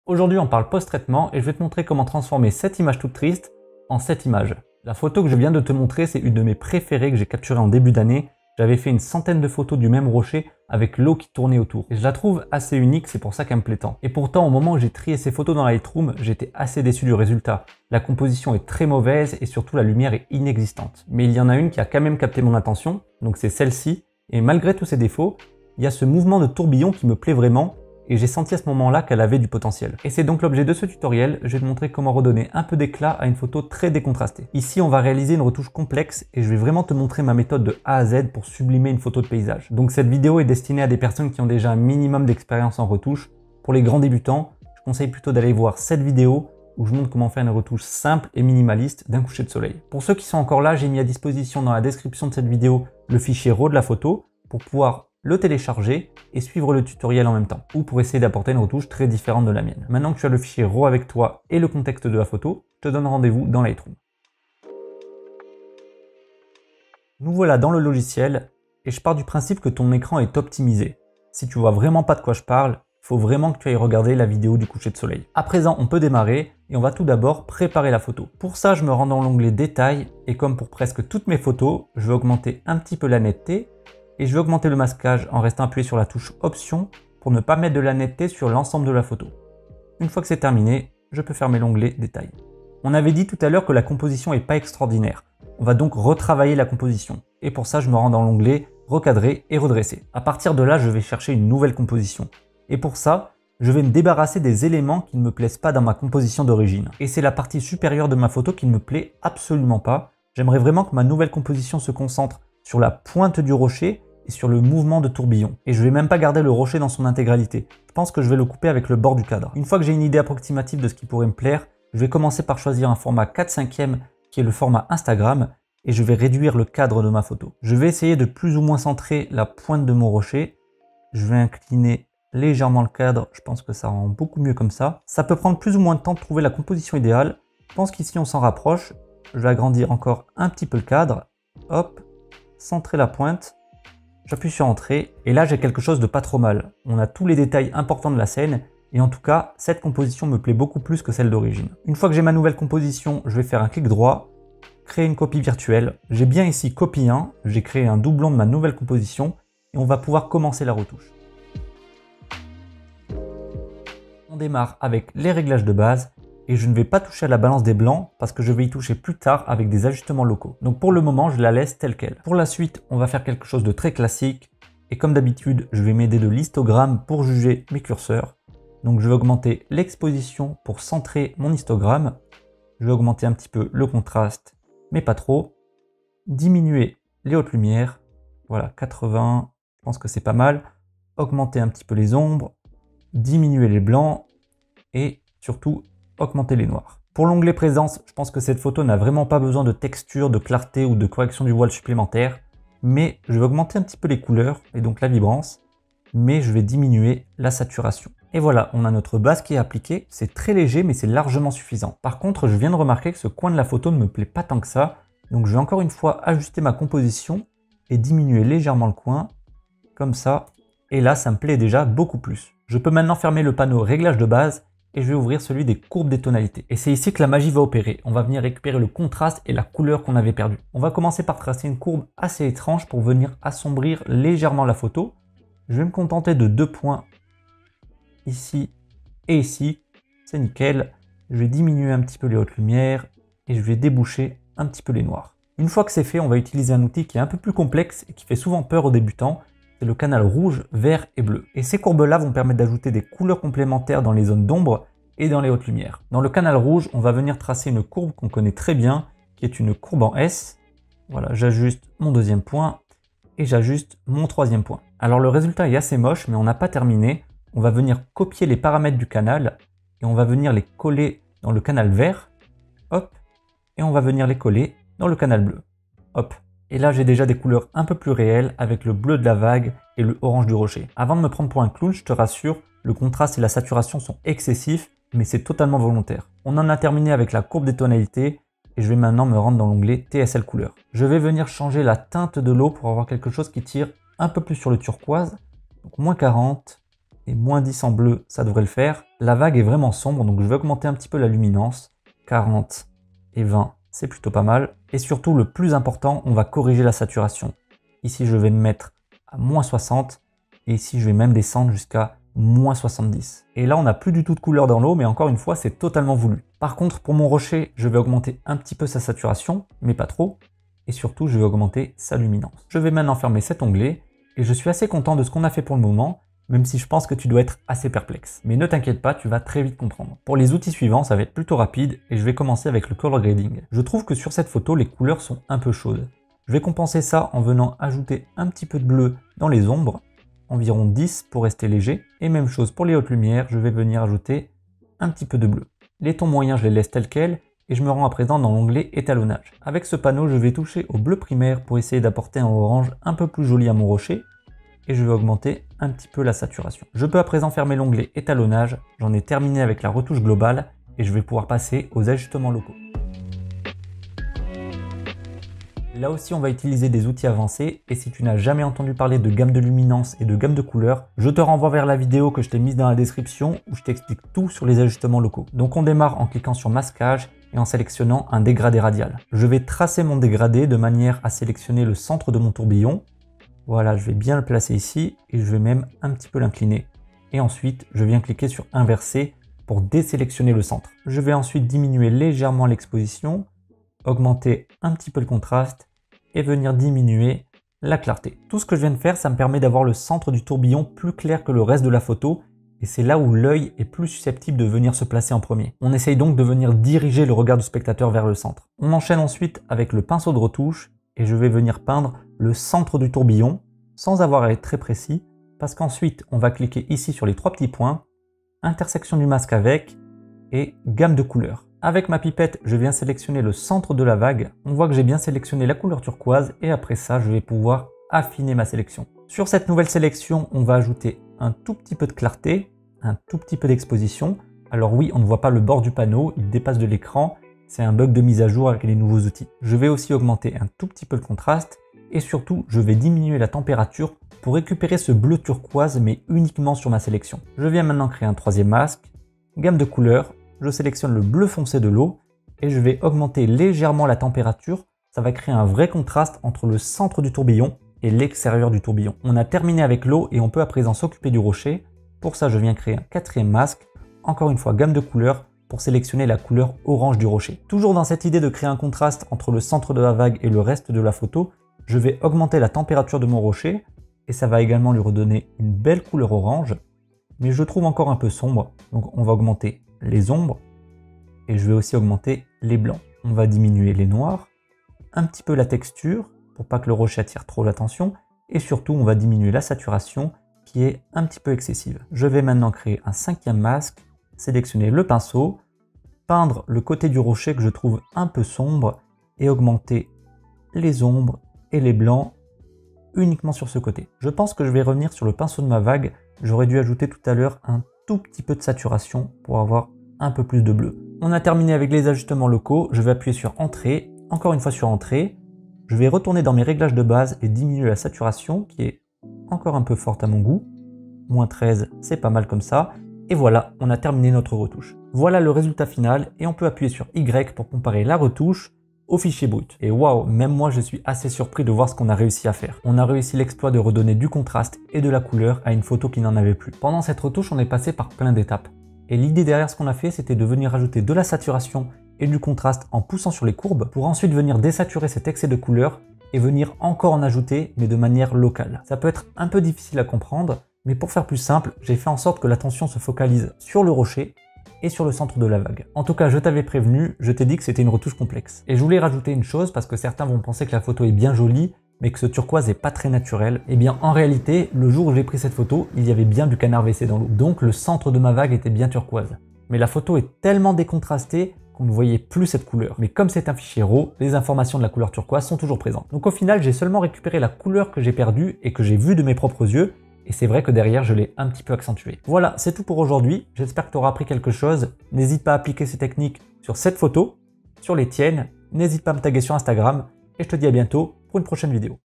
Aujourd'hui, on parle post-traitement et je vais te montrer comment transformer cette image toute triste en cette image. La photo que je viens de te montrer, c'est une de mes préférées que j'ai capturée en début d'année. J'avais fait une centaine de photos du même rocher avec l'eau qui tournait autour. Et je la trouve assez unique, c'est pour ça qu'elle me plaît tant. Et pourtant, au moment où j'ai trié ces photos dans Lightroom, j'étais assez déçu du résultat. La composition est très mauvaise et surtout la lumière est inexistante. Mais il y en a une qui a quand même capté mon attention, donc c'est celle-ci. Et malgré tous ses défauts, il y a ce mouvement de tourbillon qui me plaît vraiment. Et j'ai senti à ce moment-là qu'elle avait du potentiel. Et c'est donc l'objet de ce tutoriel, je vais te montrer comment redonner un peu d'éclat à une photo très décontrastée. Ici, on va réaliser une retouche complexe et je vais vraiment te montrer ma méthode de A à Z pour sublimer une photo de paysage. Donc cette vidéo est destinée à des personnes qui ont déjà un minimum d'expérience en retouche. Pour les grands débutants, je conseille plutôt d'aller voir cette vidéo où je montre comment faire une retouche simple et minimaliste d'un coucher de soleil. Pour ceux qui sont encore là, j'ai mis à disposition dans la description de cette vidéo le fichier RAW de la photo pour pouvoir le télécharger et suivre le tutoriel en même temps, ou pour essayer d'apporter une retouche très différente de la mienne. Maintenant que tu as le fichier RAW avec toi et le contexte de la photo, je te donne rendez-vous dans Lightroom. Nous voilà dans le logiciel et je pars du principe que ton écran est optimisé. Si tu vois vraiment pas de quoi je parle, il faut vraiment que tu ailles regarder la vidéo du coucher de soleil. À présent, on peut démarrer et on va tout d'abord préparer la photo. Pour ça, je me rends dans l'onglet Détails et comme pour presque toutes mes photos, je vais augmenter un petit peu la netteté et je vais augmenter le masquage en restant appuyé sur la touche Option pour ne pas mettre de la netteté sur l'ensemble de la photo. Une fois que c'est terminé, je peux fermer l'onglet Détails. On avait dit tout à l'heure que la composition n'est pas extraordinaire. On va donc retravailler la composition. Et pour ça, je me rends dans l'onglet Recadrer et redresser. À partir de là, je vais chercher une nouvelle composition. Et pour ça, je vais me débarrasser des éléments qui ne me plaisent pas dans ma composition d'origine. Et c'est la partie supérieure de ma photo qui ne me plaît absolument pas. J'aimerais vraiment que ma nouvelle composition se concentre sur la pointe du rocher et sur le mouvement de tourbillon. Et je vais même pas garder le rocher dans son intégralité. Je pense que je vais le couper avec le bord du cadre. Une fois que j'ai une idée approximative de ce qui pourrait me plaire, je vais commencer par choisir un format 4/5 qui est le format Instagram et je vais réduire le cadre de ma photo. Je vais essayer de plus ou moins centrer la pointe de mon rocher. Je vais incliner légèrement le cadre. Je pense que ça rend beaucoup mieux comme ça. Ça peut prendre plus ou moins de temps de trouver la composition idéale. Je pense qu'ici on s'en rapproche. Je vais agrandir encore un petit peu le cadre. Hop, centrer la pointe. J'appuie sur Entrée et là j'ai quelque chose de pas trop mal. On a tous les détails importants de la scène et en tout cas cette composition me plaît beaucoup plus que celle d'origine. Une fois que j'ai ma nouvelle composition, je vais faire un clic droit, créer une copie virtuelle. J'ai bien ici copie 1, j'ai créé un doublon de ma nouvelle composition et on va pouvoir commencer la retouche. On démarre avec les réglages de base et je ne vais pas toucher à la balance des blancs parce que je vais y toucher plus tard avec des ajustements locaux. Donc pour le moment, je la laisse telle quelle. Pour la suite, on va faire quelque chose de très classique et comme d'habitude, je vais m'aider de l'histogramme pour juger mes curseurs. Donc je vais augmenter l'exposition pour centrer mon histogramme. Je vais augmenter un petit peu le contraste, mais pas trop. Diminuer les hautes lumières. Voilà, 80, je pense que c'est pas mal. Augmenter un petit peu les ombres. Diminuer les blancs et surtout augmenter les noirs. Pour l'onglet présence, je pense que cette photo n'a vraiment pas besoin de texture, de clarté ou de correction du voile supplémentaire, mais je vais augmenter un petit peu les couleurs et donc la vibrance, mais je vais diminuer la saturation. Et voilà, on a notre base qui est appliquée, c'est très léger mais c'est largement suffisant. Par contre, je viens de remarquer que ce coin de la photo ne me plaît pas tant que ça, donc je vais encore une fois ajuster ma composition et diminuer légèrement le coin, comme ça, et là ça me plaît déjà beaucoup plus. Je peux maintenant fermer le panneau réglage de base et je vais ouvrir celui des courbes des tonalités. Et c'est ici que la magie va opérer. On va venir récupérer le contraste et la couleur qu'on avait perdu. On va commencer par tracer une courbe assez étrange pour venir assombrir légèrement la photo. Je vais me contenter de 2 points ici et ici. C'est nickel. Je vais diminuer un petit peu les hautes lumières et je vais déboucher un petit peu les noirs. Une fois que c'est fait, on va utiliser un outil qui est un peu plus complexe et qui fait souvent peur aux débutants. C'est le canal rouge, vert et bleu. Et ces courbes-là vont permettre d'ajouter des couleurs complémentaires dans les zones d'ombre et dans les hautes lumières. Dans le canal rouge, on va venir tracer une courbe qu'on connaît très bien, qui est une courbe en S. Voilà, j'ajuste mon 2e point et j'ajuste mon 3e point. Alors le résultat est assez moche, mais on n'a pas terminé. On va venir copier les paramètres du canal et on va venir les coller dans le canal vert. Hop, et on va venir les coller dans le canal bleu. Hop. Et là, j'ai déjà des couleurs un peu plus réelles avec le bleu de la vague et le orange du rocher. Avant de me prendre pour un clown, je te rassure, le contraste et la saturation sont excessifs, mais c'est totalement volontaire. On en a terminé avec la courbe des tonalités et je vais maintenant me rendre dans l'onglet TSL couleur. Je vais venir changer la teinte de l'eau pour avoir quelque chose qui tire un peu plus sur le turquoise. Donc -40, et -10 en bleu, ça devrait le faire. La vague est vraiment sombre, donc je vais augmenter un petit peu la luminance. 40 et 20, c'est plutôt pas mal. Et surtout, le plus important, on va corriger la saturation. Ici, je vais me mettre à -60 et ici, je vais même descendre jusqu'à -70. Et là, on n'a plus du tout de couleur dans l'eau, mais encore une fois, c'est totalement voulu. Par contre, pour mon rocher, je vais augmenter un petit peu sa saturation, mais pas trop. Et surtout, je vais augmenter sa luminance. Je vais maintenant fermer cet onglet et je suis assez content de ce qu'on a fait pour le moment, même si je pense que tu dois être assez perplexe. Mais ne t'inquiète pas, tu vas très vite comprendre. Pour les outils suivants, ça va être plutôt rapide et je vais commencer avec le color grading. Je trouve que sur cette photo, les couleurs sont un peu chaudes. Je vais compenser ça en venant ajouter un petit peu de bleu dans les ombres, environ 10 pour rester léger. Et même chose pour les hautes lumières, je vais venir ajouter un petit peu de bleu. Les tons moyens, je les laisse tels quels et je me rends à présent dans l'onglet étalonnage. Avec ce panneau, je vais toucher au bleu primaire pour essayer d'apporter un orange un peu plus joli à mon rocher et je vais augmenter un petit peu la saturation. Je peux à présent fermer l'onglet étalonnage, j'en ai terminé avec la retouche globale et je vais pouvoir passer aux ajustements locaux. Là aussi, on va utiliser des outils avancés et si tu n'as jamais entendu parler de gamme de luminance et de gamme de couleurs, je te renvoie vers la vidéo que je t'ai mise dans la description où je t'explique tout sur les ajustements locaux. Donc on démarre en cliquant sur masquage et en sélectionnant un dégradé radial. Je vais tracer mon dégradé de manière à sélectionner le centre de mon tourbillon. Voilà, je vais bien le placer ici et je vais même un petit peu l'incliner. Et ensuite, je viens cliquer sur inverser pour désélectionner le centre. Je vais ensuite diminuer légèrement l'exposition, augmenter un petit peu le contraste et venir diminuer la clarté. Tout ce que je viens de faire, ça me permet d'avoir le centre du tourbillon plus clair que le reste de la photo et c'est là où l'œil est plus susceptible de venir se placer en premier. On essaye donc de venir diriger le regard du spectateur vers le centre. On enchaîne ensuite avec le pinceau de retouche et je vais venir peindre le centre du tourbillon sans avoir à être très précis parce qu'ensuite on va cliquer ici sur les trois petits points, intersection du masque avec et gamme de couleurs. Avec ma pipette, je viens sélectionner le centre de la vague. On voit que j'ai bien sélectionné la couleur turquoise et après ça, je vais pouvoir affiner ma sélection. Sur cette nouvelle sélection, on va ajouter un tout petit peu de clarté, un tout petit peu d'exposition. Alors oui, on ne voit pas le bord du panneau, il dépasse de l'écran. C'est un bug de mise à jour avec les nouveaux outils. Je vais aussi augmenter un tout petit peu le contraste et surtout, je vais diminuer la température pour récupérer ce bleu turquoise mais uniquement sur ma sélection. Je viens maintenant créer un troisième masque, gamme de couleurs. Je sélectionne le bleu foncé de l'eau et je vais augmenter légèrement la température. Ça va créer un vrai contraste entre le centre du tourbillon et l'extérieur du tourbillon. On a terminé avec l'eau et on peut à présent s'occuper du rocher. Pour ça, je viens créer un quatrième masque. Encore une fois, gamme de couleurs pour sélectionner la couleur orange du rocher. Toujours dans cette idée de créer un contraste entre le centre de la vague et le reste de la photo, je vais augmenter la température de mon rocher et ça va également lui redonner une belle couleur orange. Mais je le trouve encore un peu sombre, donc on va augmenter les ombres et je vais aussi augmenter les blancs. On va diminuer les noirs, un petit peu la texture pour pas que le rocher attire trop l'attention et surtout on va diminuer la saturation qui est un petit peu excessive. Je vais maintenant créer un cinquième masque, sélectionner le pinceau, peindre le côté du rocher que je trouve un peu sombre et augmenter les ombres et les blancs uniquement sur ce côté. Je pense que je vais revenir sur le pinceau de ma vague. J'aurais dû ajouter tout à l'heure un tout petit peu de saturation pour avoir un peu plus de bleu. On a terminé avec les ajustements locaux. Je vais appuyer sur Entrée, encore une fois sur Entrée. Je vais retourner dans mes réglages de base et diminuer la saturation qui est encore un peu forte à mon goût. -13, c'est pas mal comme ça. Et voilà, on a terminé notre retouche. Voilà le résultat final et on peut appuyer sur Y pour comparer la retouche au fichier brut. Et waouh, même moi je suis assez surpris de voir ce qu'on a réussi à faire. On a réussi l'exploit de redonner du contraste et de la couleur à une photo qui n'en avait plus. Pendant cette retouche, on est passé par plein d'étapes. Et l'idée derrière ce qu'on a fait, c'était de venir ajouter de la saturation et du contraste en poussant sur les courbes pour ensuite venir désaturer cet excès de couleur et venir encore en ajouter mais de manière locale. Ça peut être un peu difficile à comprendre, mais pour faire plus simple, j'ai fait en sorte que l'attention se focalise sur le rocher et sur le centre de la vague. En tout cas, je t'avais prévenu, je t'ai dit que c'était une retouche complexe. Et je voulais rajouter une chose parce que certains vont penser que la photo est bien jolie, mais que ce turquoise est pas très naturel. Eh bien, en réalité, le jour où j'ai pris cette photo, il y avait bien du canard WC dans l'eau. Donc, le centre de ma vague était bien turquoise. Mais la photo est tellement décontrastée qu'on ne voyait plus cette couleur. Mais comme c'est un fichier RAW, les informations de la couleur turquoise sont toujours présentes. Donc au final, j'ai seulement récupéré la couleur que j'ai perdue et que j'ai vue de mes propres yeux. Et c'est vrai que derrière, je l'ai un petit peu accentué. Voilà, c'est tout pour aujourd'hui. J'espère que tu auras appris quelque chose. N'hésite pas à appliquer ces techniques sur cette photo, sur les tiennes. N'hésite pas à me taguer sur Instagram. Et je te dis à bientôt pour une prochaine vidéo.